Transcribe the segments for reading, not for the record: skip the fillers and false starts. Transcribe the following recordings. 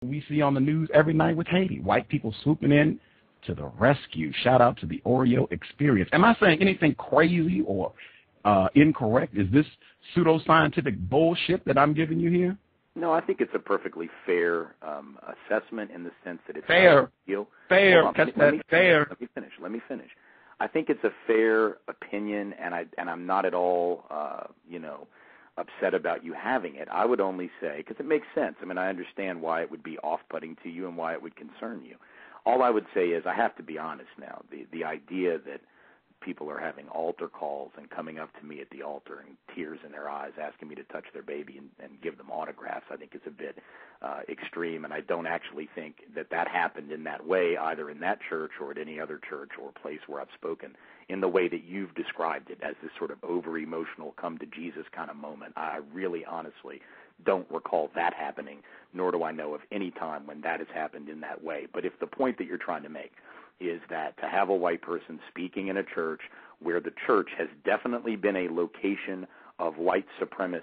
we see on the news every night with Haiti. White people swooping in to the rescue. Shout out to the Oreo experience. Am I saying anything crazy or incorrect? Is this pseudoscientific bullshit that I'm giving you here? No, I think it's a perfectly fair assessment in the sense that it's fair. Fair. Let me finish. I think it's a fair opinion, and I'm not at all, upset about you having it. I would only say, because it makes sense. I mean, I understand why it would be off-putting to you and why it would concern you. All I would say is I have to be honest now. The idea that people are having altar calls and coming up to me at the altar and tears in their eyes asking me to touch their baby and give them autographs, I think is a bit extreme, and I don't actually think that happened in that way, either in that church or at any other church or place where I've spoken, in the way that you've described it, as this sort of over-emotional come-to-Jesus kind of moment. I really honestly don't recall that happening, nor do I know of any time when that has happened in that way. But if the point that you're trying to make is that to have a white person speaking in a church where the church has definitely been a location of white supremacist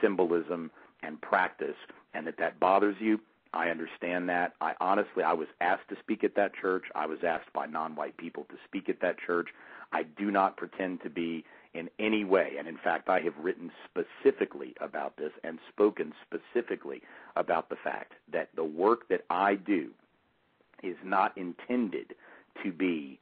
symbolism and practice, and that bothers you, I understand that. I was asked to speak at that church. I was asked by non-white people to speak at that church. I do not pretend to be in any way, and in fact I have written specifically about this and spoken specifically about the fact that the work that I do is not intended to be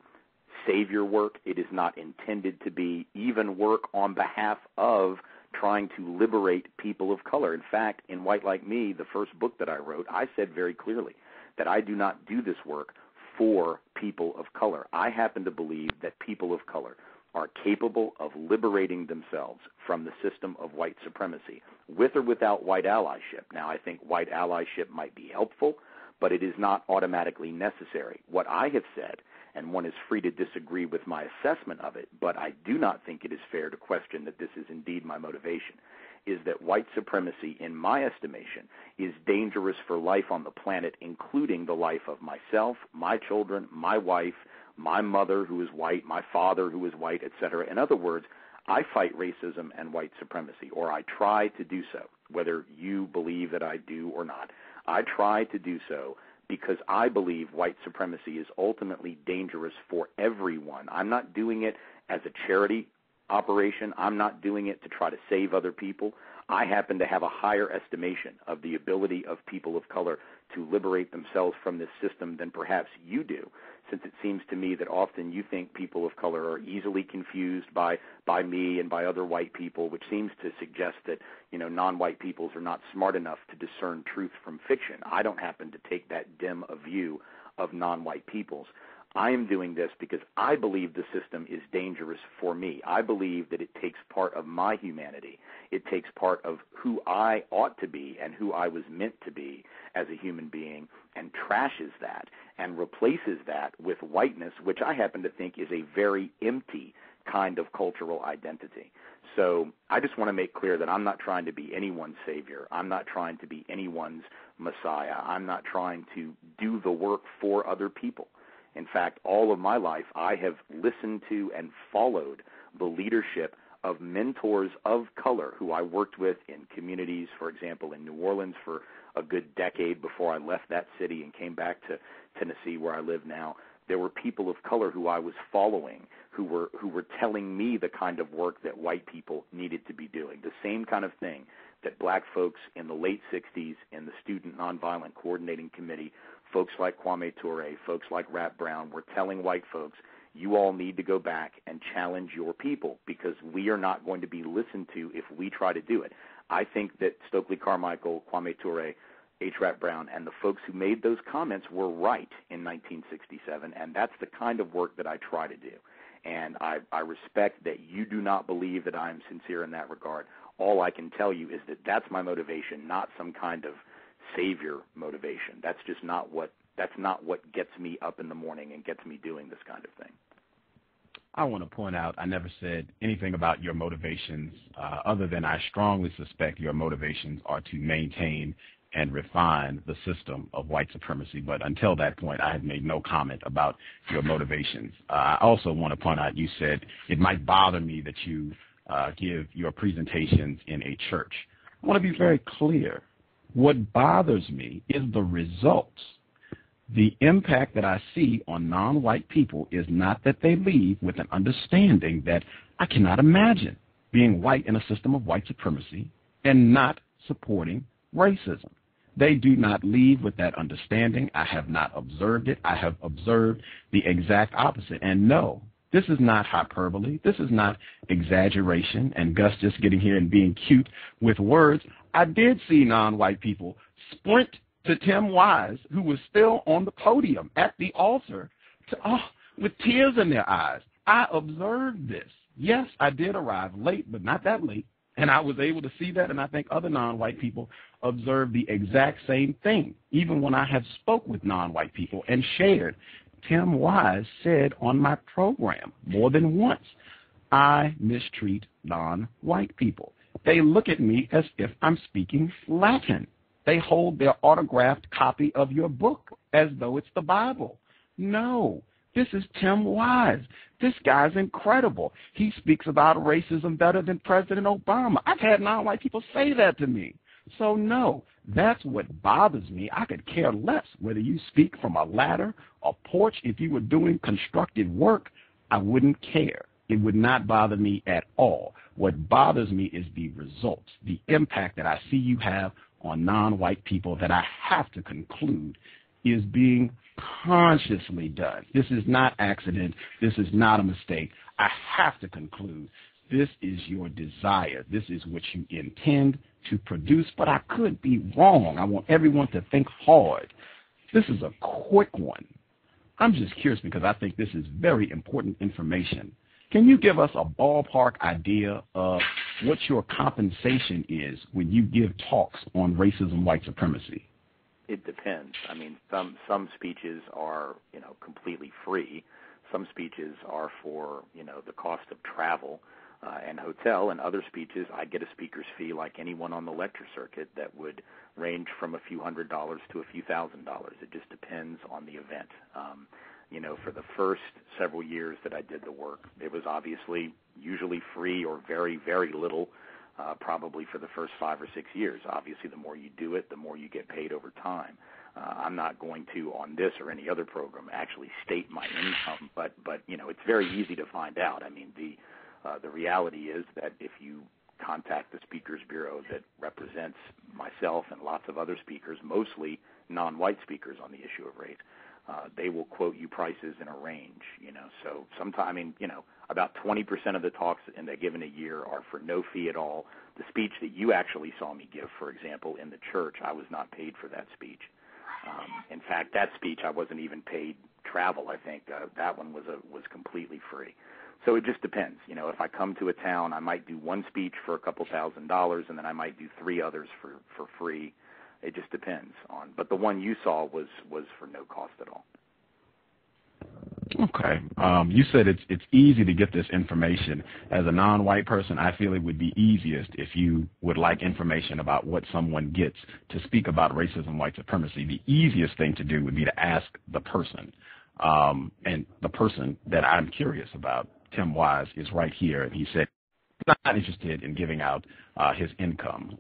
savior work. It is not intended to be even work on behalf of trying to liberate people of color. In fact, in White Like Me, the first book that I wrote, I said very clearly that I do not do this work for people of color. I happen to believe that people of color are capable of liberating themselves from the system of white supremacy, with or without white allyship. Now, I think white allyship might be helpful, but it is not automatically necessary. What I have said, and one is free to disagree with my assessment of it, but I do not think it is fair to question that this is indeed my motivation, is that white supremacy, in my estimation, is dangerous for life on the planet, including the life of myself, my children, my wife, my mother who is white, my father who is white, etc. In other words, I fight racism and white supremacy, or I try to do so, whether you believe that I do or not. I try to do so because I believe white supremacy is ultimately dangerous for everyone. I'm not doing it as a charity operation. I'm not doing it to try to save other people. I happen to have a higher estimation of the ability of people of color to liberate themselves from this system than perhaps you do, since it seems to me that often you think people of color are easily confused by me and by other white people, which seems to suggest that, non-white peoples are not smart enough to discern truth from fiction. I don't happen to take that dim a view of non-white peoples. I am doing this because I believe the system is dangerous for me. I believe that it takes part of my humanity. It takes part of who I ought to be and who I was meant to be as a human being, and trashes that and replaces that with whiteness, which I happen to think is a very empty kind of cultural identity. So I just want to make clear that I'm not trying to be anyone's savior. I'm not trying to be anyone's messiah. I'm not trying to do the work for other people. In fact, all of my life, I have listened to and followed the leadership of mentors of color who I worked with in communities, for example, in New Orleans for a good decade before I left that city and came back to Tennessee where I live now. There were people of color who I was following who were telling me the kind of work that white people needed to be doing, the same kind of thing that black folks in the late 60s in the Student Nonviolent Coordinating Committee, folks like Kwame Ture, folks like Rat Brown, were telling white folks, you all need to go back and challenge your people because we are not going to be listened to if we try to do it. I think that Stokely Carmichael, Kwame Ture, H. Rat Brown, and the folks who made those comments were right in 1967, and that's the kind of work that I try to do. And I respect that you do not believe that I am sincere in that regard. All I can tell you is that that's my motivation, not some kind of savior motivation. That's not what gets me up in the morning and gets me doing this kind of thing. I want to point out I never said anything about your motivations other than I strongly suspect your motivations are to maintain and refine the system of white supremacy. But until that point, I had made no comment about your motivations. I also want to point out you said it might bother me that you give your presentations in a church. I want to be very clear. What bothers me is the results. The impact that I see on non-white people is not that they leave with an understanding that I cannot imagine being white in a system of white supremacy and not supporting racism. They do not leave with that understanding. I have not observed it. I have observed the exact opposite. And no, this is not hyperbole. This is not exaggeration and Gus just getting here and being cute with words. I did see non-white people sprint to Tim Wise, who was still on the podium at the altar, with tears in their eyes. I observed this. Yes, I did arrive late, but not that late, and I was able to see that, and I think other non-white people observed the exact same thing. Even when I have spoke with non-white people and shared, Tim Wise said on my program more than once, I mistreat non-white people. They look at me as if I'm speaking Latin. They hold their autographed copy of your book as though it's the Bible. No, this is Tim Wise. This guy's incredible. He speaks about racism better than President Obama. I've had non-white people say that to me. So no, that's what bothers me. I could care less whether you speak from a ladder, a porch. If you were doing constructive work, I wouldn't care. It would not bother me at all. What bothers me is the results, the impact that I see you have on non-white people that I have to conclude is being consciously done. This is not accident. This is not a mistake. I have to conclude this is your desire. This is what you intend to produce, but I could be wrong. I want everyone to think hard. This is a quick one. I'm just curious because I think this is very important information. Can you give us a ballpark idea of what your compensation is when you give talks on racism, white supremacy? It depends. I mean, some speeches are, completely free. Some speeches are for, the cost of travel and hotel, and other speeches I get a speaker's fee like anyone on the lecture circuit that would range from a few $100s to a few $1,000. It just depends on the event. For the first several years that I did the work, it was obviously usually free or very, very little, probably for the first 5 or 6 years. Obviously, the more you do it, the more you get paid over time. I'm not going to, on this or any other program, actually state my income, but it's very easy to find out. I mean, the reality is that if you contact the Speakers Bureau that represents myself and lots of other speakers, mostly non-white speakers on the issue of race, they will quote you prices in a range, So sometimes, about 20% of the talks in that given a year are for no fee at all. The speech that you actually saw me give, for example, in the church, I was not paid for that speech. In fact, that speech I wasn't even paid travel. I think that one was completely free. So it just depends. If I come to a town, I might do one speech for a couple $1,000s, and then I might do 3 others for free. It just depends on. But the one you saw was for no cost at all. Okay. You said it's easy to get this information. As a non-white person, I feel it would be easiest if you would like information about what someone gets to speak about racism, white supremacy. The easiest thing to do would be to ask the person. And the person that I'm curious about, Tim Wise, is right here. And he said he's not interested in giving out his income.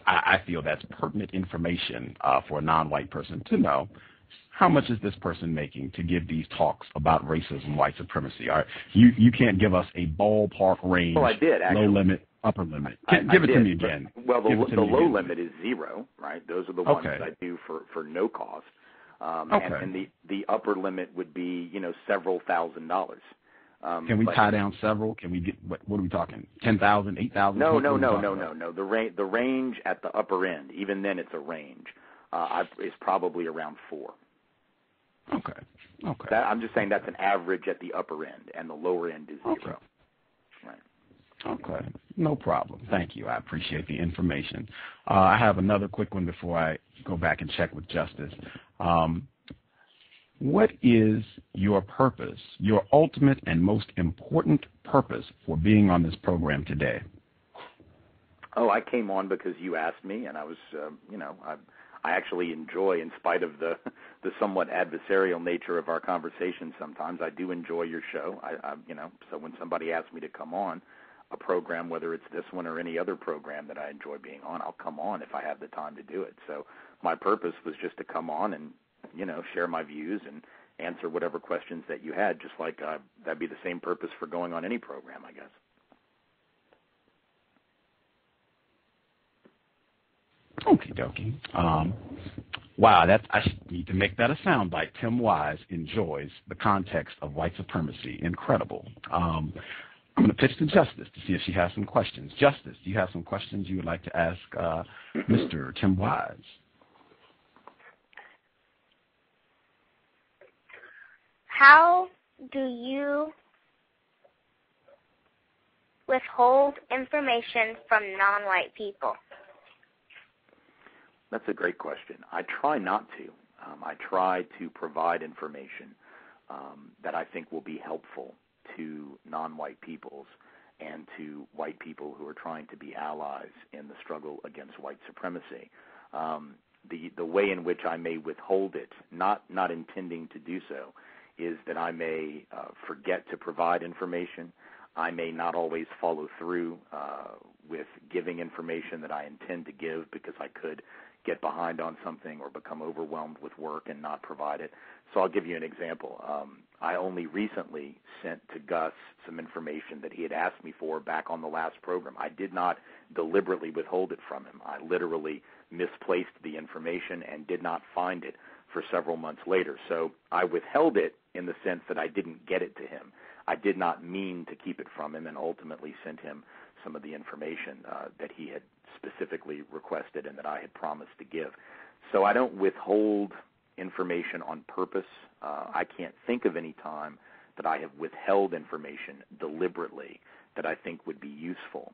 I feel that's pertinent information for a non-white person to know. How much is this person making to give these talks about racism, white supremacy? You can't give us a ballpark range. Well, I did, actually. Low limit, upper limit. Give it to me again. Well, the low limit is 0, right? Those are the ones that I do for no cost. And the upper limit would be, several $1,000s. Can we tie down several? Can we get what are we talking? 10,000, 8,000? No. The range at the upper end, even then it's a range, is probably around 4. Okay. I'm just saying that's an average at the upper end, and the lower end is 0. Okay. Right. Okay. No problem. Thank you. I appreciate the information. I have another quick one before I go back and check with Justice. What is your purpose, your ultimate and most important purpose for being on this program today? Oh, I came on because you asked me, and I was, I actually enjoy, in spite of the somewhat adversarial nature of our conversation sometimes, I do enjoy your show. So when somebody asks me to come on, a program, whether it's this one or any other program that I enjoy being on, I'll come on if I have the time to do it. So my purpose was just to come on and, share my views and answer whatever questions that you had, just like that'd be the same purpose for going on any program, I guess. Okie dokie. Wow, I need to make that a soundbite. Tim Wise enjoys the context of white supremacy. Incredible. I'm going to pitch to Justice to see if she has some questions. Justice, do you have some questions you would like to ask Mr. Tim Wise? How do you withhold information from non-white people? That's a great question. I try not to. I try to provide information that I think will be helpful to non-white peoples and to white people who are trying to be allies in the struggle against white supremacy. The way in which I may withhold it, not intending to do so, is that I may forget to provide information. I may not always follow through with giving information that I intend to give because I could get behind on something or become overwhelmed with work and not provide it. So I'll give you an example. I only recently sent to Gus some information that he had asked me for back on the last program. I did not deliberately withhold it from him. I literally misplaced the information and did not find it for several months later. So I withheld it in the sense that I didn't get it to him. I did not mean to keep it from him and ultimately sent him some of the information that he had specifically requested and that I had promised to give. So I don't withhold information on purpose. I can't think of any time that I have withheld information deliberately that I think would be useful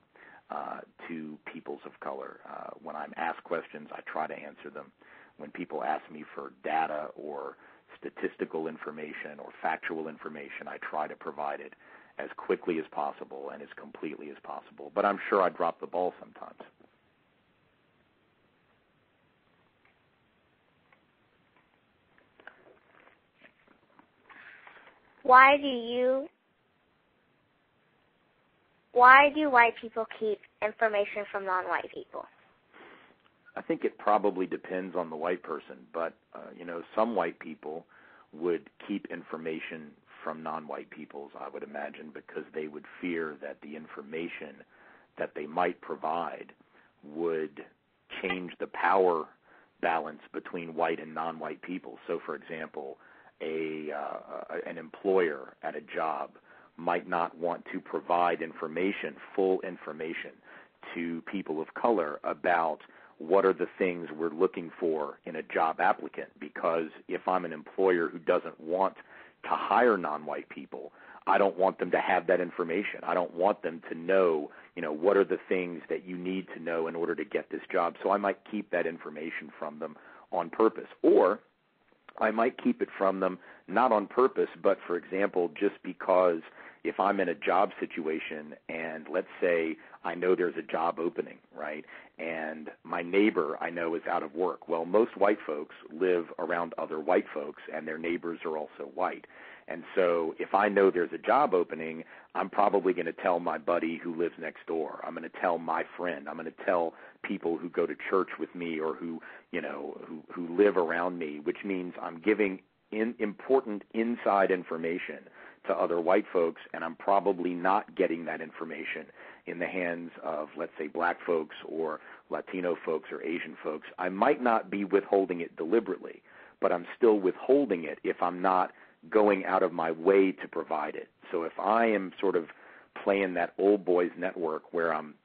to peoples of color. When I'm asked questions, I try to answer them. When people ask me for data or statistical information or factual information, I try to provide it as quickly as possible and as completely as possible. But I'm sure I drop the ball sometimes. Why do white people keep information from non-white people? I think it probably depends on the white person, but some white people would keep information from non-white peoples, I would imagine, because they would fear that the information that they might provide would change the power balance between white and non-white people. So, for example, an employer at a job might not want to provide full information to people of color about what are the things we're looking for in a job applicant, because if I'm an employer who doesn't want to hire non-white people, I don't want them to have that information. I don't want them to know, what are the things that you need to know in order to get this job. So I might keep that information from them on purpose. Or I might keep it from them not on purpose, but, for example, just because if I'm in a job situation and let's say I know there's a job opening, right, and my neighbor I know is out of work. Well, most white folks live around other white folks, and their neighbors are also white. And so if I know there's a job opening, I'm probably going to tell my buddy who lives next door. I'm going to tell my friend. I'm going to tell people who go to church with me or who live around me, which means I'm giving important inside information to other white folks, and I'm probably not getting that information in the hands of, let's say, black folks or Latino folks or Asian folks. I might not be withholding it deliberately, but I'm still withholding it if I'm not going out of my way to provide it. So if I am sort of playing that old boys network where I'm,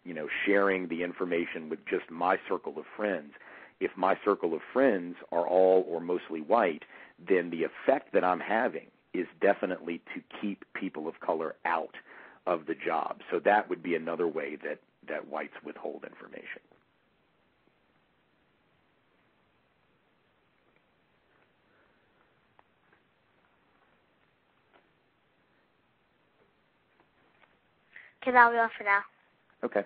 sharing the information with just my circle of friends, if my circle of friends are all or mostly white, then the effect that I'm having is definitely to keep people of color out of the job. So that would be another way that whites withhold information. Okay, that'll be all for now. Okay.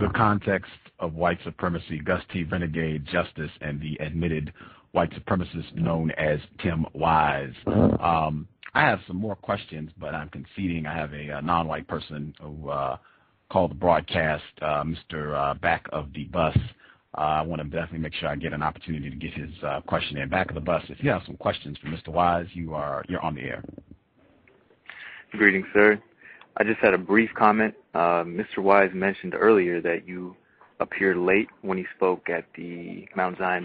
The context of white supremacy, Gus T. Renegade, Justice, and the admitted white supremacist known as Tim Wise. I have some more questions, but I'm conceding I have a non-white person who called the broadcast, Mr. Back of the Bus. I want to definitely make sure I get an opportunity to get his question in. Back of the Bus, if you have some questions for Mr. Wise, you're on the air. Greetings, sir. I just had a brief comment. Mr. Wise mentioned earlier that you appeared late when he spoke at the Mount Zion